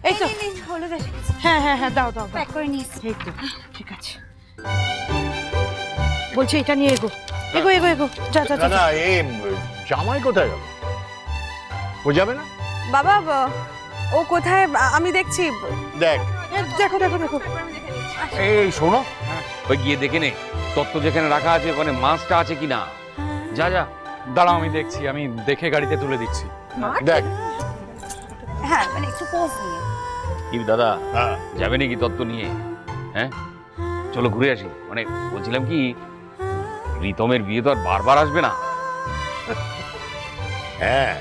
এই তো হলুদ এসে গেছে। হ্যাঁ হ্যাঁ হ্যাঁ দাও দাও দাও। প্যাক করে নিয়েছি। এই তো ঠিক আছে বলছি এটা নিয়ে এগো এগো এগো এগো যা যা যা না এই জামাই কোথায় গেল? ও যাবে না? বাবা ও কোথায় আমি দেখছি। দেখ দেখো দেখো দেখো এই শোনো, ওই গিয়ে দেখে নে তত্ত্ব যেখানে রাখা আছে ওখানে মাছটা আছে কিনা। যা যা। দাঁড়াও আমি দেখছি, আমি দেখে গাড়িতে তুলে দিচ্ছি। দেখ। হ্যাঁ মানে একটু পোজ নিয়ে। কি দাদা হ্যাঁ যাবে নাকি তত্ত্ব নিয়ে? হ্যাঁ চলো ঘুরে আসি। মানে বলছিলাম কি, প্রীতমের বিয়ে তো আর বারবার আসবে না। হ্যাঁ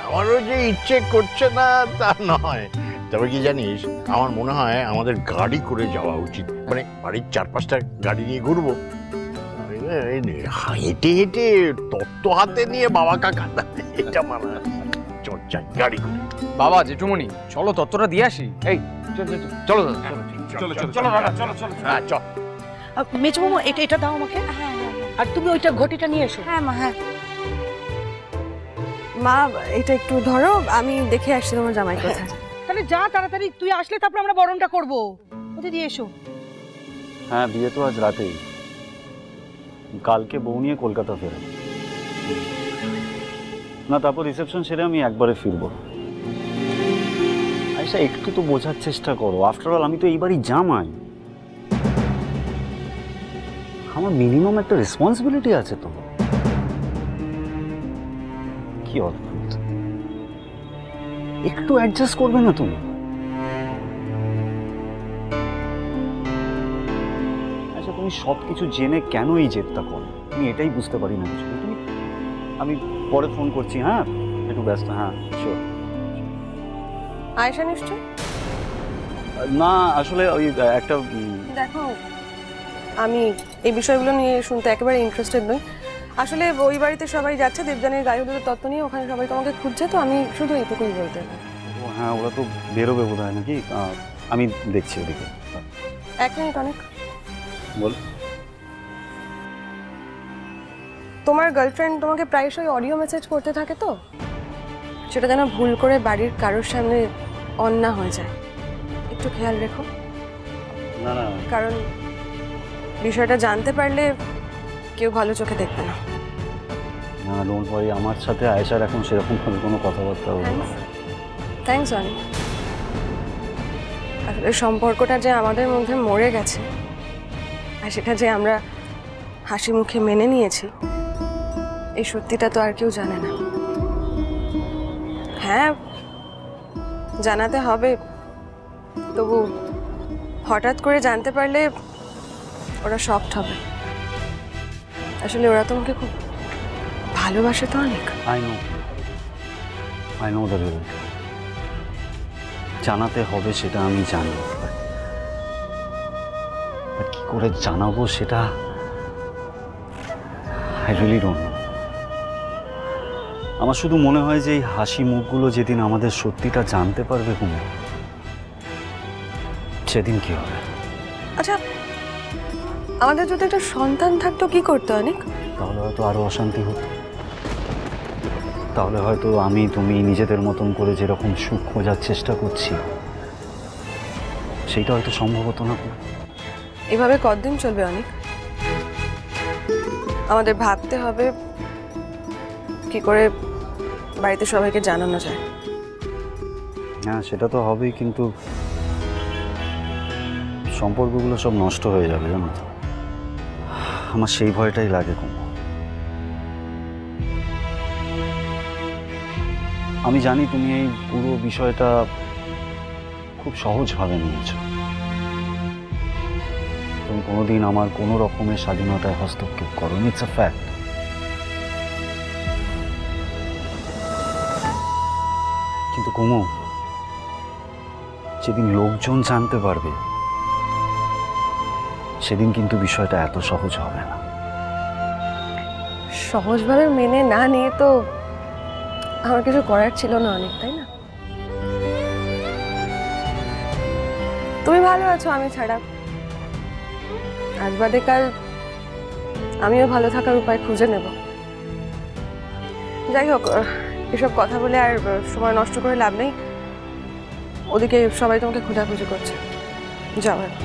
আমারও যে ইচ্ছে করছে না তা নয়, তবে কি জানিস আমার মনে হয় আমাদের গাড়ি করে যাওয়া উচিত। মানে বাড়ির 4-5টা গাড়ি নিয়ে ঘুরবো, হেঁটে হেঁটে তত্ত্ব হাতে নিয়ে বাবা কাকা এটা মানে চর্চা গাড়ি করে। বাবা জেঠুমনি চলো তত্ত্বটা দিয়ে আসি। এই চলো দাদা চলো চলো চলো দাদা চলো চলো। হ্যাঁ চল। মেজমামা এটা এটা দাও আমাকে হ্যাঁ হ্যাঁ হ্যাঁ। আর তুমি ওইটা ঘটিটা নিয়ে এসো হ্যাঁ মা হ্যাঁ। মা এটা একটু ধরো, আমি দেখে আসছি তোমার জামাই কোথায়। তাহলে যা তাড়াতাড়ি তুই আসলে তারপর আমরা বরণটা করবো ওদের দিয়ে এসো হ্যাঁ বিয়ে তো আজ রাতেই, কালকে বউ নিয়ে কলকাতা ফেরে না, তারপর রিসেপশন সেরে আমি একবারে ফিরবো। আচ্ছা একটু তো বোঝার চেষ্টা করো, আফটার অল আমি তো এইবারই জামাই, আমার মিনিমাম একটা রেসপন্সিবিলিটি আছে তো। কি অদ্ভুত, একটু অ্যাডজাস্ট করবে না তুমি? আচ্ছা তুমি সবকিছু জেনে কেন এই জেদটা করো আমি এটাই বুঝতে পারি না কিছু। তুমি আমি পরে ফোন করছি, হ্যাঁ একটু ব্যস্ত। হ্যাঁ শিওর। আয়েশা নিশ্চয়? না আসলে ওই একটা দেখো আমি এই বিষয়গুলো নিয়ে শুনতে একেবারে ইন্টারেস্টেড নই। আসলে ওই বাড়িতে সবাই যাচ্ছে দেবযানীর গায়ে হলুদের তত্ত্ব নিয়ে, ওখানে সবাই তোমাকে খুঁজছে, তো আমি শুধু এইটুকুই বলতে পারি। হ্যাঁ ওরা তো বেরোবে বোধ হয় নাকি, আমি দেখছি ওদিকে। 1 মিনিট অনেক। বল। তোমার গার্লফ্রেন্ড তোমাকে প্রায়শই অডিও মেসেজ করতে থাকে, তো সেটা যেন ভুল করে বাড়ির কারোর সামনে অন না হয়ে যায়, একটু খেয়াল রেখো। না না কারণ বিষয়টা জানতে পারলে কেউ ভালো চোখে দেখবে না। না ডোন্ট ওয়ারি, আমার সাথে আয়েশার এখন সেরকম ভাবে কোনো কথাবার্তা হবে না। থ্যাঙ্কস অনেক। আসলে সম্পর্কটা যে আমাদের মধ্যে মরে গেছে আর সেটা যে আমরা হাসি মুখে মেনে নিয়েছি, এই সত্যিটা তো আর কেউ জানে না। হ্যাঁ জানাতে হবে, তবু হঠাৎ করে জানতে পারলে ওরা শকড হবে। আসলে ওরা তোমাকে খুব ভালোবাসে তো অনেক। I know the reality. জানাতে হবে সেটা আমি জানি, বাট কি করে জানাবো সেটা আই রিয়েলি ডোন্ট নো। আমার শুধু মনে হয় যে এই হাসি মুখগুলো যেদিন আমাদের সত্যিটা জানতে পারবে কুমু, সেদিন কি হবে। আচ্ছা আমাদের যদি একটা সন্তান থাকতো কি করতো অনেক? তাহলে হয়তো আরো অশান্তি হতো, তাহলে হয়তো আমি তুমি নিজেদের মতন করে যেরকম সুখ খোঁজার চেষ্টা করছি সেইটা হয়তো সম্ভব হতো না। এভাবে কতদিন চলবে অনেক? আমাদের ভাবতে হবে কি করে বাড়িতে সবাইকে জানানো যায়। হ্যাঁ সেটা তো হবেই, কিন্তু সম্পর্কগুলো সব নষ্ট হয়ে যাবে জানো তো, আমার সেই ভয়টাই লাগে কুমু। আমি জানি তুমি এই পুরো বিষয়টা খুব সহজভাবে নিয়েছো, তুমি কোনোদিন আমার কোনো রকমের স্বাধীনতায় হস্তক্ষেপ করো, ইটস আ ফ্যাক্ট। কিন্তু কুমু, যেদিন লোকজন জানতে পারবে সেদিন কিন্তু বিষয়টা এত সহজ হবে না। সহজভাবে মেনে না নিয়ে তো আমার কিছু করার ছিল না অনেক, তাই না? তুমি ভালো আছো আমি ছাড়া, আজ বাদে কাল আমিও ভালো থাকার উপায় খুঁজে নেব। যাই হোক, এসব কথা বলে আর সময় নষ্ট করে লাভ নেই। ওদিকে সবাই তোমাকে খোঁজাখুঁজি করছে, যাও এখন।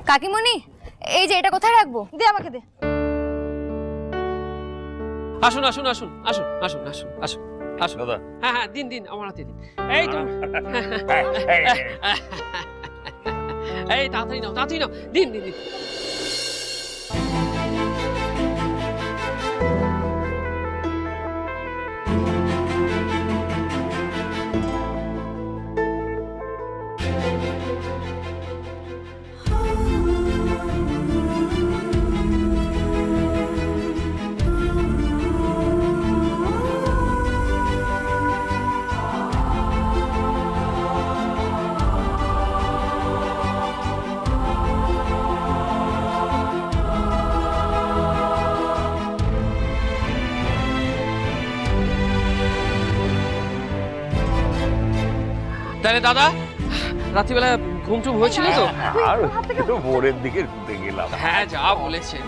কাকিমণি, এই যে এটা কোথায় রাখবো? দে আমাকে দে। আসুন আসুন আসুন আসুন আসুন আসুন আসুন আসুন দাদা হ্যাঁ হ্যাঁ দিন দিন আমার হাতে দিন। এই তো এই তাড়াতাড়ি নাও দিন দিন দিন। তাহলে দাদা রাত্রিবেলা ঘুম টুম হয়েছিল তো? আর একটু ভোরের দিকে ঘুরতে গেলাম। হ্যাঁ যা বলেছেন।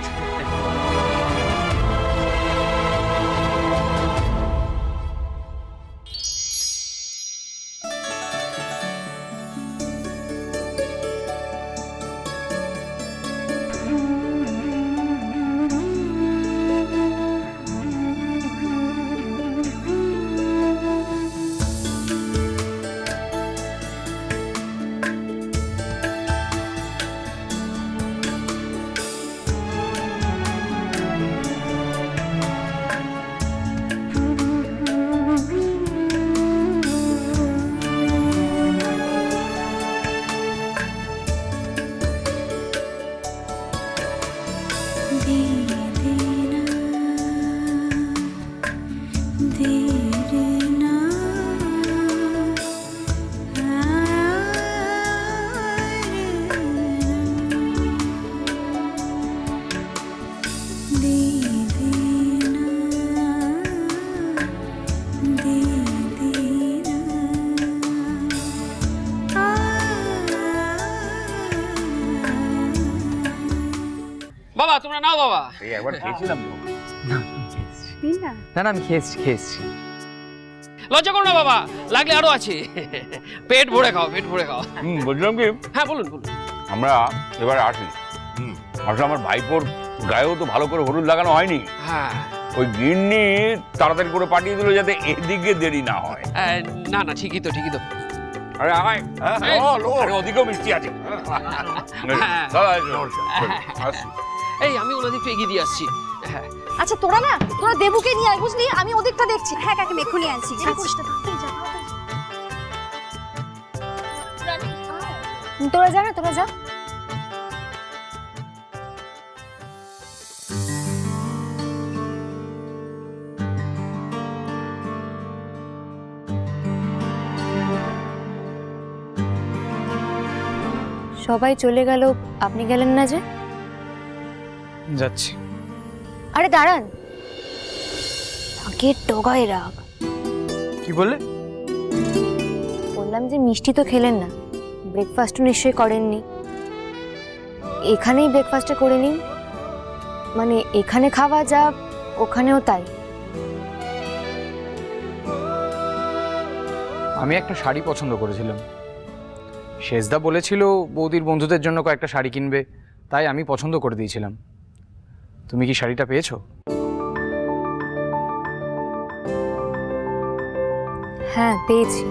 বাবা তোমরা নাও বাবা। এই একবার খেয়েছিলাম তো। না না আমি খেয়েছি। লজ্জা করো না বাবা, লাগলে আরো আছে। পেট ভরে খাও। বলছিলাম কি হ্যাঁ বলুন বলুন। আমরা এবারে আসি। আসলে আমার ভাইপোর গায়েও তো ভালো করে হলুদ লাগানো হয়নি। হ্যাঁ ওই গিন্নি তাড়াতাড়ি করে পাঠিয়ে দিল যাতে এদিকে দেরি না হয়। না না ঠিকই তো। আরে আয়, আরে ওদিকেও মিষ্টি আছে। দাদা, আসি। এই আমি ওনাদের এগিয়ে দিয়ে আসছি। হ্যাঁ আচ্ছা তোরা দেবুকে নিয়ে আয়, বুঝলি? আমি ওদিকটা দেখছি। হ্যাঁ কাকিমা এক্ষুনি আনছি। তোরা যা। সবাই চলে গেল, আপনি গেলেন না যে? যাচ্ছি। আরে দাঁড়ান, রাগের ডগায় রাগ। কি বললে? বললাম যে মিষ্টি তো খেলেন না, ব্রেকফাস্টও নিশ্চয়ই করেননি। এখানেই ব্রেকফাস্টটা করে নিন, মানে এখানে খাওয়া যা ওখানেও তাই। আমি একটা শাড়ি পছন্দ করেছিলাম, শেষদা বলেছিল বৌদির বন্ধুদের জন্য কয়েকটা শাড়ি কিনবে, তাই আমি পছন্দ করে দিয়েছিলাম। তুমি কি শাড়িটা পেয়েছো? হ্যাঁ পেয়েছি।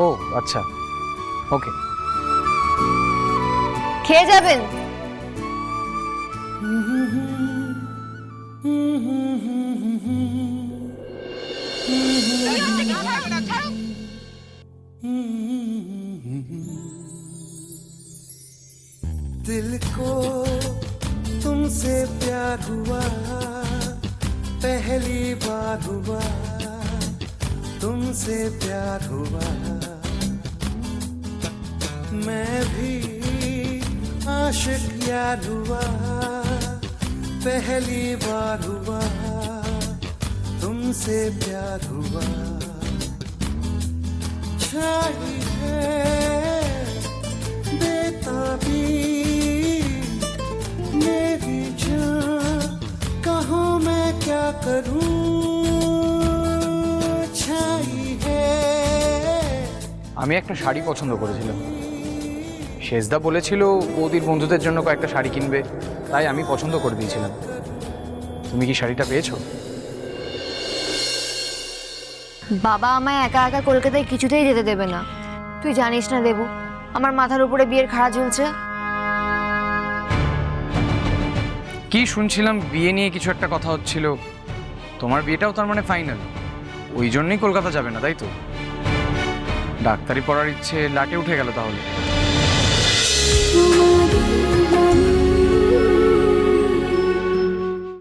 ও আচ্ছা, ওকে। খেয়ে যাবেন? दिल को तुमसे प्यार हुआ, पहली बार हुआ तुमसे प्यार हुआ। मैं भी आशिक यार हुआ पहली बार हुआ तुमसे प्यार हुआ छाई है बेताबी मेरी जान कहो मैं क्या करूं छाई है। আমি একটা শাড়ি পছন্দ করেছিলাম, শেষদা বলেছিল বৌদির বন্ধুদের জন্য কয়েকটা শাড়ি কিনবে, তাই আমি পছন্দ করে দিয়েছিলাম। তুমি কি শাড়িটা পেয়েছো? বাবা আমায় একা একা কলকাতায় কিছুতেই যেতে দেবে না। তুই জানিস না দেবু, আমার মাথার উপরে বিয়ের খাড়া ঝুলছে। কি শুনছিলাম বিয়ে নিয়ে কিছু একটা কথা হচ্ছিল, তোমার বিয়েটাও তার মানে ফাইনাল, ওই জন্যই কলকাতা যাবে না তাই তো? ডাক্তারি পড়ার ইচ্ছে লাটে উঠে গেল তাহলে।